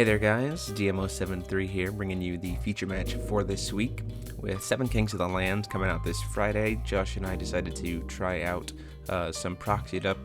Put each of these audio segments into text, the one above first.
Hey there guys, DMO73 here, bringing you the feature match for this week. With 7 Kings of the Land coming out this Friday, Josh and I decided to try out some proxied up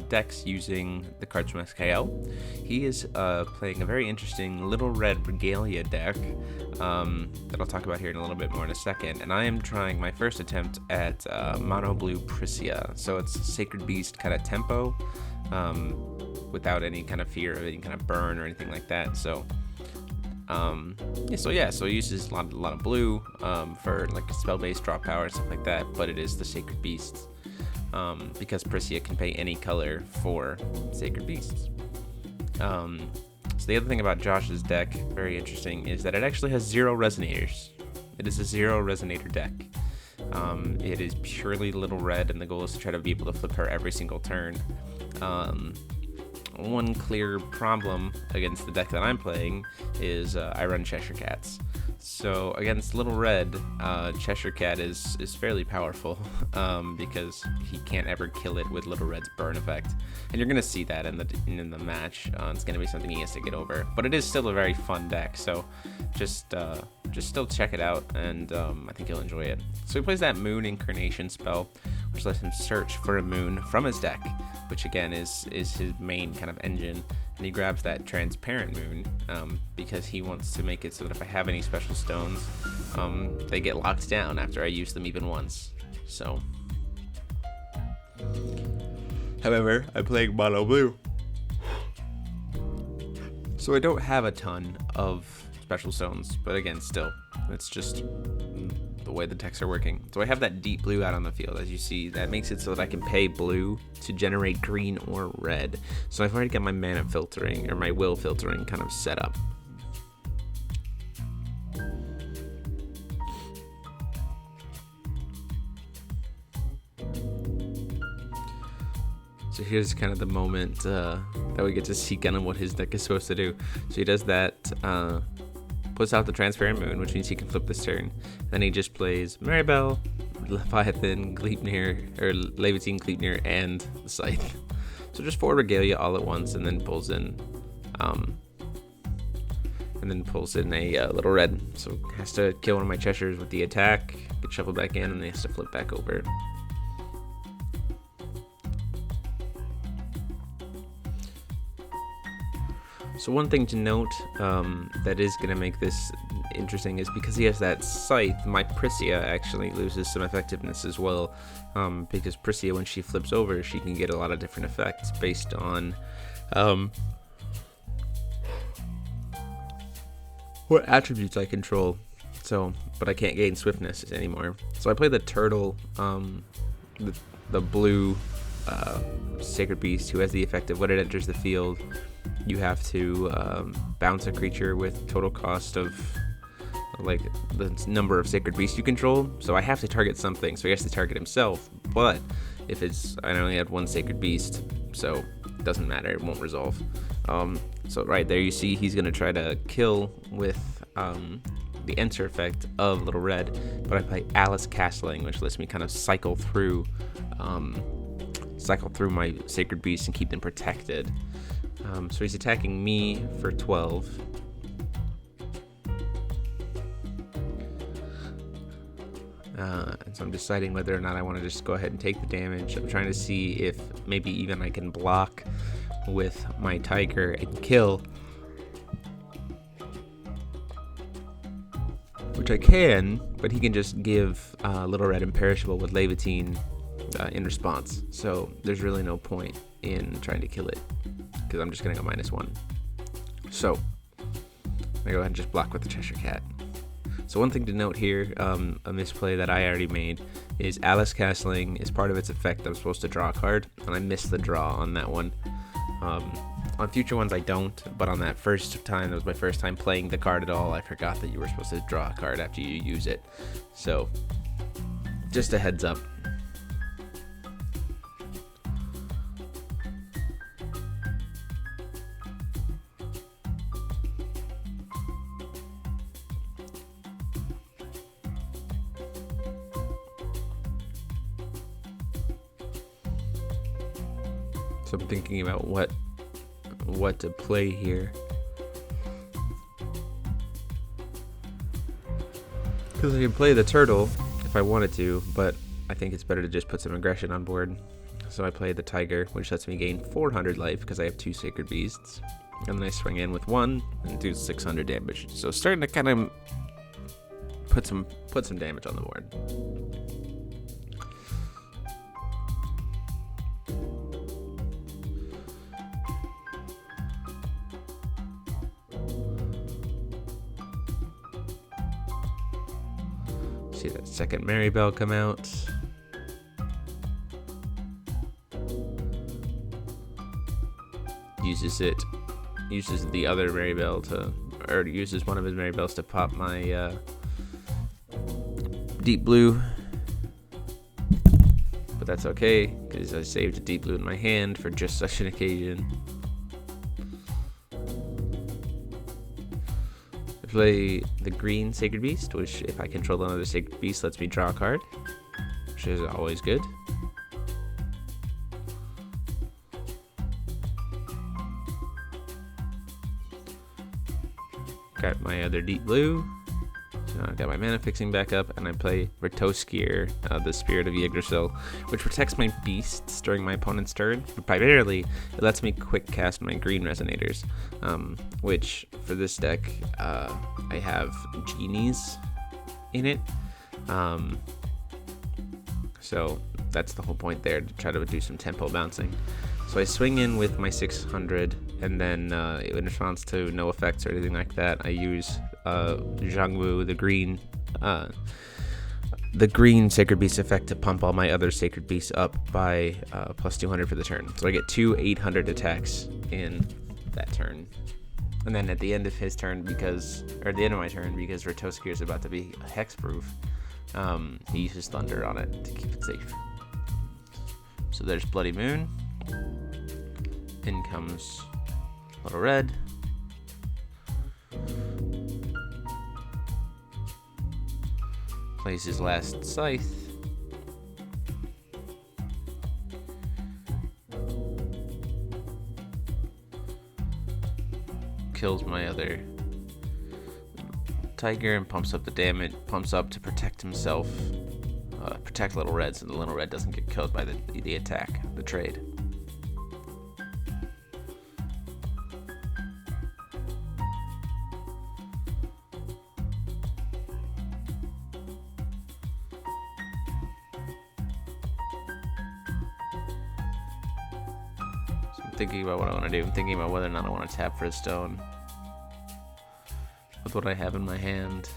decks using the cards from SKL. He is playing a very interesting Little Red Regalia deck that I'll talk about here in a little bit more in a second, and I am trying my first attempt at Mono Blue Pricia. So it's Sacred Beast kind of tempo, without any kind of fear of any kind of burn or anything like that. So so he uses a lot of blue for like spell-based draw power and stuff like that, but it is the Sacred Beasts because Pricia can pay any color for Sacred Beasts. So the other thing about Josh's deck, very interesting, is that it actually has 0 resonators. It is a 0 resonator deck. It is purely Little Red, and the goal is to try to be able to flip her every single turn. One clear problem against the deck that I'm playing is I run Cheshire Cats. So against Little Red, Cheshire Cat is fairly powerful because he can't ever kill it with Little Red's burn effect, and you're gonna see that in the match. It's gonna be something he has to get over, but it is still a very fun deck. So just still check it out, and I think you'll enjoy it. So he plays that Moon Incarnation spell, which lets him search for a moon from his deck, which again is his main kind of engine. And he grabs that Transparent Moon because he wants to make it so that if I have any special stones, they get locked down after I use them even once. So, however, I'm playing Mono Blue, so I don't have a ton of special stones, but again, still, it's just the way the decks are working. So I have that deep blue out on the field, as you see. That makes it so that I can pay blue to generate green or red. So I've already got my mana filtering, or my will filtering, kind of set up. So here's kind of the moment that we get to see kind of what his deck is supposed to do. So he does that, puts out the Transparent Moon, which means he can flip this turn. Then he just plays Maribel, Leviathan, Gleipnir, or Levitine, Gleipnir, and the Scythe. So just 4 Regalia all at once, and then pulls in a Little Red. So has to kill one of my Cheshires with the attack, get shuffled back in, and then he has to flip back over. So one thing to note that is going to make this interesting is because he has that Scythe, my Pricia actually loses some effectiveness as well, because Pricia, when she flips over, she can get a lot of different effects based on what attributes I control. So, but I can't gain swiftness anymore. So I play the Turtle, the blue Sacred Beast, who has the effect of when it enters the field, you have to bounce a creature with total cost of like the number of Sacred Beasts you control. So I have to target something, so he has to target himself. But if I only have 1 Sacred Beast, so it doesn't matter, it won't resolve. So right there you see he's gonna try to kill with the enter effect of Little Red, but I play Alice Castling, which lets me kind of cycle through my Sacred Beasts and keep them protected. So he's attacking me for 12. And so I'm deciding whether or not I want to just go ahead and take the damage. I'm trying to see if maybe even I can block with my Tiger and kill. Which I can, but he can just give Little Red Imperishable with Levitine in response. So there's really no point in trying to kill it, because I'm just going to go -1. So I'm going to go ahead and just block with the Cheshire Cat. So one thing to note here, a misplay that I already made, is Alice Castling is part of its effect. I'm supposed to draw a card, and I missed the draw on that one. On future ones I don't, but on that first time, that was my first time playing the card at all, I forgot that you were supposed to draw a card after you use it. So just a heads up. So I'm thinking about what to play here. Because I can play the turtle if I wanted to, but I think it's better to just put some aggression on board. So I play the tiger, which lets me gain 400 life because I have 2 sacred beasts. And then I swing in with 1 and do 600 damage. So starting to kind of put some damage on the board. See that second Maribel come out. Uses the other Maribel or uses one of his Maribels to pop my deep blue. But that's okay, because I saved a deep blue in my hand for just such an occasion. I play the green Sacred Beast, which if I control another Sacred Beast lets me draw a card, which is always good. Got my other deep blue. So I got my mana fixing back up, and I play Regalia, the Spirit of Yggdrasil, which protects my beasts during my opponent's turn. But primarily, it lets me quick cast my green resonators, which for this deck, I have genies in it. So that's the whole point there, to try to do some tempo bouncing. So I swing in with my 600, and then in response to no effects or anything like that, I use Zhangwu, the green Sacred Beast effect to pump all my other Sacred Beasts up by plus 200 for the turn. So I get 2 800 attacks in that turn. And then at the end of his turn, at the end of my turn, because Regalia is about to be hexproof, he uses Thunder on it to keep it safe. So there's Bloody Moon. In comes Little Red. Plays his last Scythe. Kills my other tiger and pumps up the damage, pumps up to protect himself, protect Little Red so the Little Red doesn't get killed by the attack, the trade. Thinking about what I want to do. I'm thinking about whether or not I want to tap for a stone with what I have in my hand,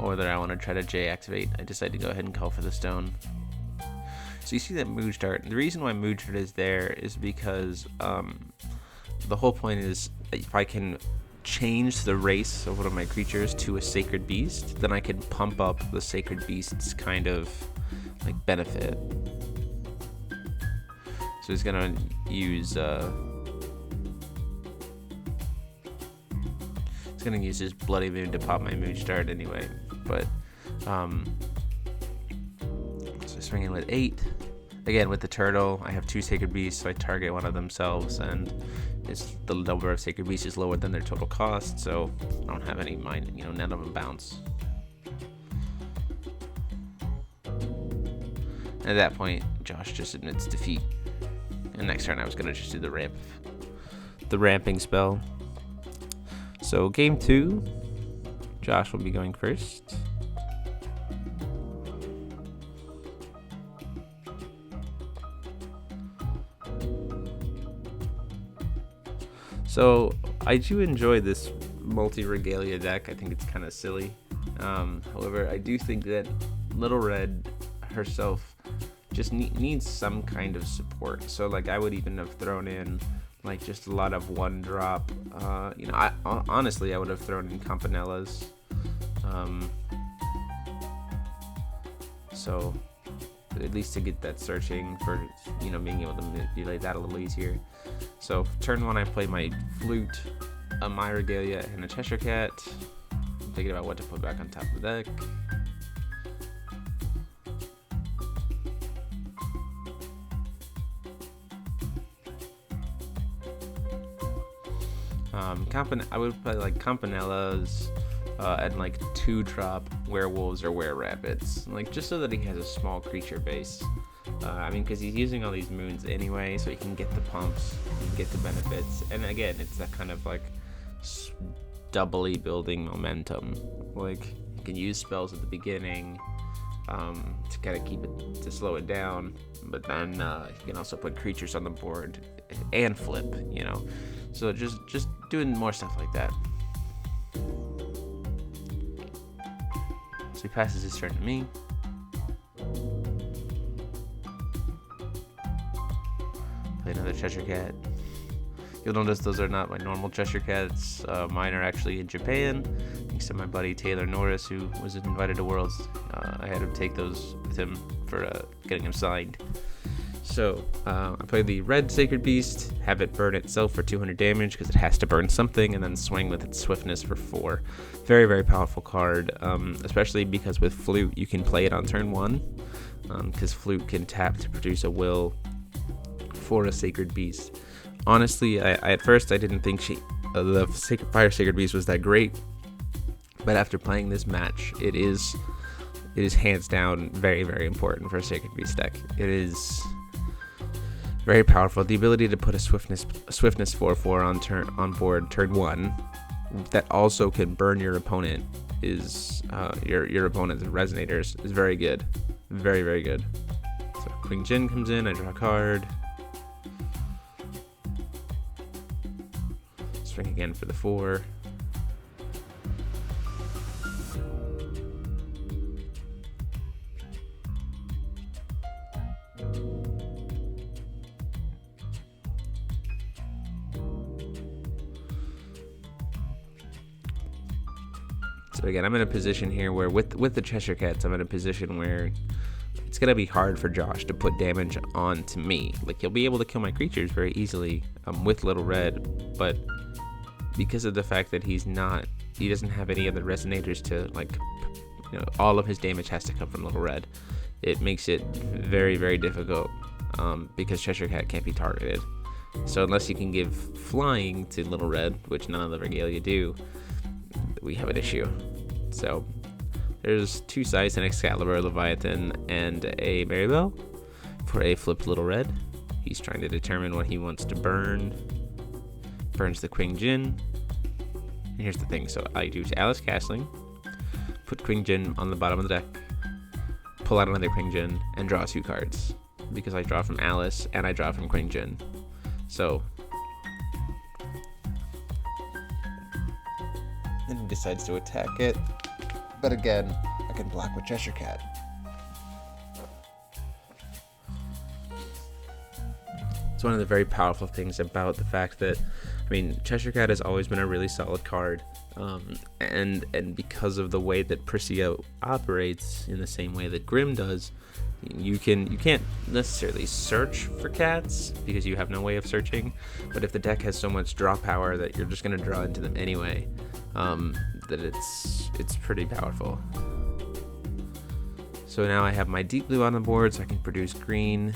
or whether I want to try to J activate. I decided to go ahead and call for the stone. So you see that Mood Start. The reason why Mood Start is there is because the whole point is if I can change the race of one of my creatures to a Sacred Beast, then I can pump up the Sacred Beast's kind of like benefit. So he's gonna use his Bloody Moon to pop my Mood Start anyway. But so I swing in with 8. Again with the turtle, I have 2 Sacred Beasts, so I target one of themselves, and the number of Sacred Beasts is lower than their total cost, so I don't have any mind. None of them bounce. And at that point, Josh just admits defeat. And next turn I was going to just do the ramping spell. So game 2, Josh will be going first. So I do enjoy this multi-Regalia deck. I think it's kind of silly. However, I do think that Little Red herself just needs some kind of support. So like I would even have thrown in like just a lot of 1-drop. Honestly I would have thrown in Campanellas. So at least to get that searching for being able to manipulate that a little easier. So turn 1 I play my Flute, my Regalia, and a Cheshire Cat. I'm thinking about what to put back on top of the deck. I would play like Campanellas and like 2-drop werewolves or were-rabbits, like just so that he has a small creature base. I mean, because he's using all these moons anyway, so he can get the pumps, he can get the benefits, and again, it's that kind of like doubly building momentum. Like, you can use spells at the beginning to kind of keep it, to slow it down, but then you can also put creatures on the board and flip, you know. So just doing more stuff like that. So he passes his turn to me. Play another Cheshire Cat. You'll notice those are not my normal Cheshire Cats. Mine are actually in Japan, thanks to my buddy Taylor Norris, who was invited to Worlds. I had him take those with him for getting them signed. So I play the red Sacred Beast, have it burn itself for 200 damage because it has to burn something, and then swing with its swiftness for 4. Very, very powerful card, especially because with Flute you can play it on turn 1, because Flute can tap to produce a will for a Sacred Beast. Honestly, I at first I didn't think the Fire Sacred Beast was that great, but after playing this match, it is hands down very, very important for a Sacred Beast deck. It is very powerful. The ability to put a swiftness 4/4 on board turn 1 that also can burn your opponent is your opponent's resonators is very good, very, very good. So Queen Jin comes in, I draw a card. Swing again for the 4. So again, I'm in a position here where with the Cheshire Cats, I'm in a position where it's gonna be hard for Josh to put damage onto me. Like, he'll be able to kill my creatures very easily with Little Red, but because of the fact that he doesn't have any other resonators to, like, you know, all of his damage has to come from Little Red. It makes it very, very difficult because Cheshire Cat can't be targeted. So unless you can give flying to Little Red, which none of the Regalia do, we have an issue. So there's 2 sides, an Excalibur, Leviathan, and a Maribel for a flipped Little Red. He's trying to determine what he wants to burn. Burns the Queen Jin. And here's the thing, so I do Alice Castling, put Queen Jin on the bottom of the deck, pull out another Queen Jin, and draw 2 cards. Because I draw from Alice and I draw from Queen Jin. So then he decides to attack it. But again, I can block with Cheshire Cat. It's one of the very powerful things about the fact that, I mean, Cheshire Cat has always been a really solid card, and because of the way that Pricia operates in the same way that Grim does, you can't necessarily search for cats because you have no way of searching, but if the deck has so much draw power that you're just going to draw into them anyway, that it's pretty powerful. So now I have my Deep Blue on the board, so I can produce green.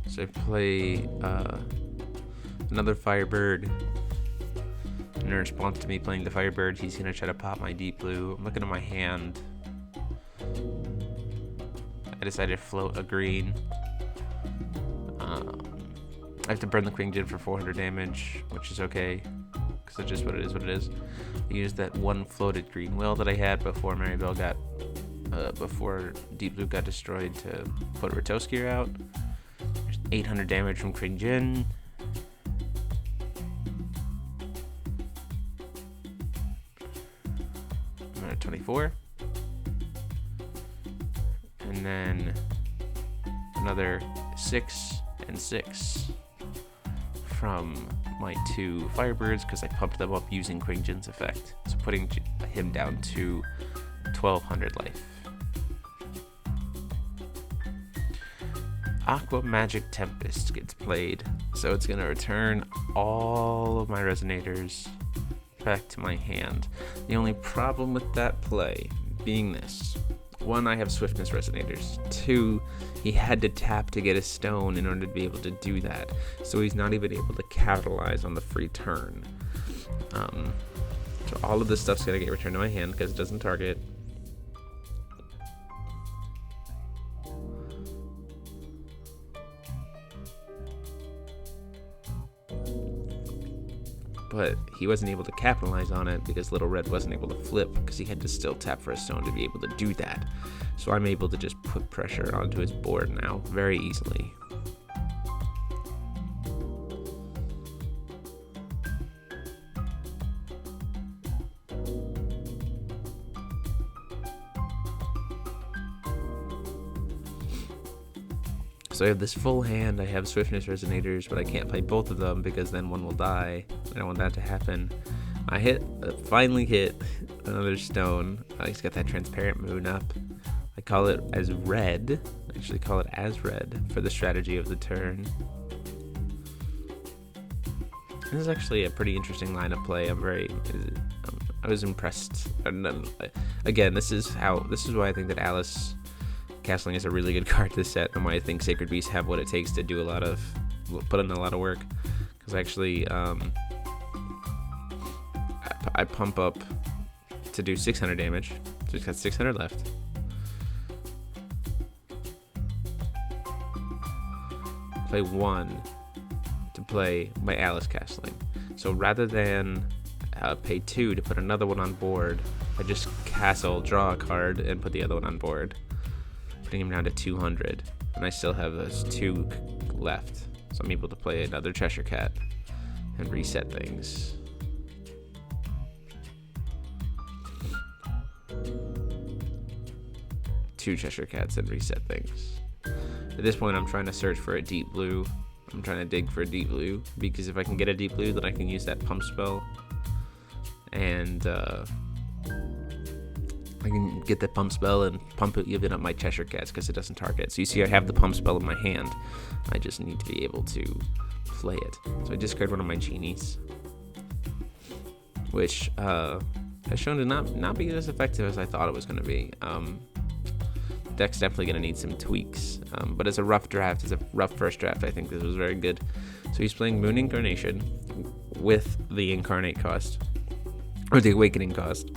So I play another Firebird. In response to me playing the Firebird, he's going to try to pop my Deep Blue. I'm looking at my hand. I decided to float a green. I have to burn the Queen Jin for 400 damage, which is okay, because it's just what it is. I used that one floated green will that I had before Maribel before Deep Blue got destroyed to put Ratoskier out. 800 damage from Queen Jin. I'm at 24. And then another 6 and 6 from my 2 Firebirds because I pumped them up using Queen Jin's effect. So putting him down to 1200 life. Aqua Magic Tempest gets played, so it's going to return all of my resonators back to my hand. The only problem with that play being this: 1, I have Swiftness Resonators. 2, he had to tap to get a stone in order to be able to do that, so he's not even able to capitalize on the free turn. So all of this stuff's gonna get returned to my hand because it doesn't target. But he wasn't able to capitalize on it because Little Red wasn't able to flip because he had to still tap for a stone to be able to do that. So I'm able to just put pressure onto his board now very easily. So I have this full hand, I have Swiftness Resonators, but I can't play both of them because then one will die. I don't want that to happen. I finally hit another stone. He's got that Transparent Moon up. I call it as red. I actually call it as red for the strategy of the turn. This is actually a pretty interesting line of play. I was impressed. Again, this is why I think that Alice Castling is a really good card this set, and why I think Sacred Beasts have what it takes to do put in a lot of work. Because actually, I pump up to do 600 damage, so he's got 600 left. Play 1 to play my Alice Castling. So rather than pay 2 to put another one on board, I just castle, draw a card, and put the other one on board, putting him down to 200, and I still have those 2 left, so I'm able to play another Cheshire Cat and reset things. Two Cheshire Cats and reset things. At this point, I'm trying to search for a deep blue. I'm trying to dig for a deep blue, because if I can get a deep blue, then I can use that pump spell, and I can get the pump spell and pump it even up my Cheshire Cats because it doesn't target. So you see I have the pump spell in my hand. I just need to be able to play it. So I discard one of my genies, which has shown to not be as effective as I thought it was going to be. Deck's definitely going to need some tweaks, but as a rough first draft, I think this was very good. So he's playing Moon Incarnation with the Incarnate cost, or the Awakening cost,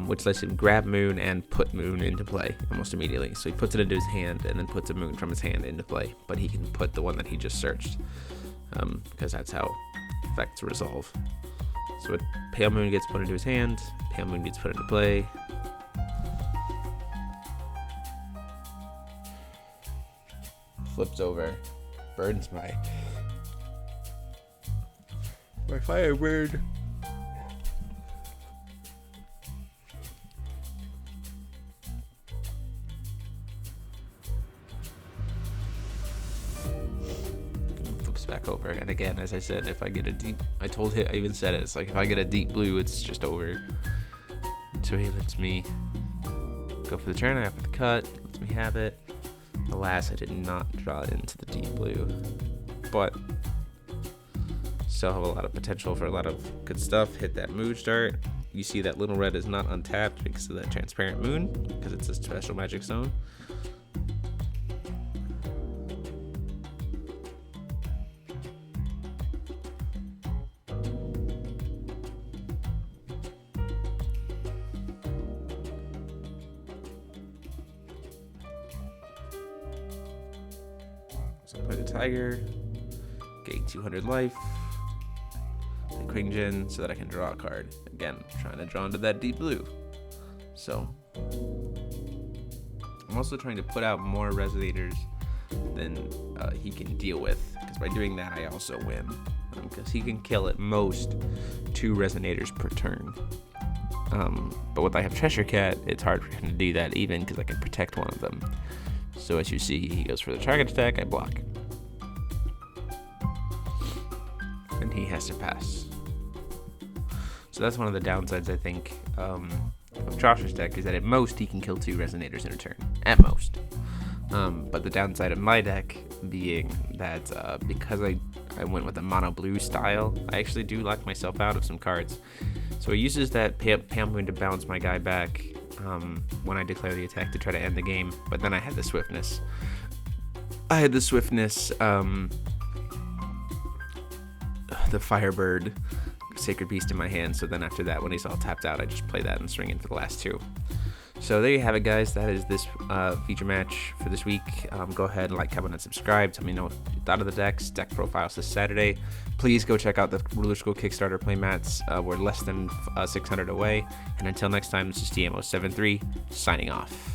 which lets him grab Moon and put Moon into play almost immediately. So he puts it into his hand and then puts a Moon from his hand into play, but he can put the one that he just searched, because that's how effects resolve. So Pale Moon gets put into his hand, Pale Moon gets put into play. Flips over, burns my Firebird. Flips back over, and again, as I said, if I get a deep, I even said it, it's like if I get a deep blue, it's just over. So he lets me go for the turn, I have to cut, lets me have it. Alas, I did not draw it into the deep blue, but still have a lot of potential for a lot of good stuff. Hit that Mood Start. You see that Little Red is not untapped because of that Transparent Moon, because it's a special magic stone. So play the Tiger, gain 200 life, and Queen Jin so that I can draw a card. Again, trying to draw into that deep blue. So I'm also trying to put out more Resonators than he can deal with, because by doing that I also win, because he can kill at most 2 Resonators per turn. But when I have Cheshire Cat, it's hard for him to do that, even because I can protect one of them. So as you see, he goes for the target attack, I block. And he has to pass. So that's one of the downsides, I think, of Josh's deck, is that at most he can kill 2 Resonators in a turn. At most. But the downside of my deck being that because I went with a mono blue style, I actually do lock myself out of some cards. So it uses that Pale Moon to bounce my guy back when I declare the attack to try to end the game, but then I had the Swiftness. The Firebird Sacred Beast in my hand, so then after that, when he's all tapped out, I just play that and swing in for the last two. So there you have it, guys. That is this feature match for this week. Go ahead and like, comment, and subscribe. Tell me what you thought of the decks. Deck profiles this Saturday. Please go check out the Ruler School Kickstarter playmats. We're less than 600 away. And until next time, this is DMO73 signing off.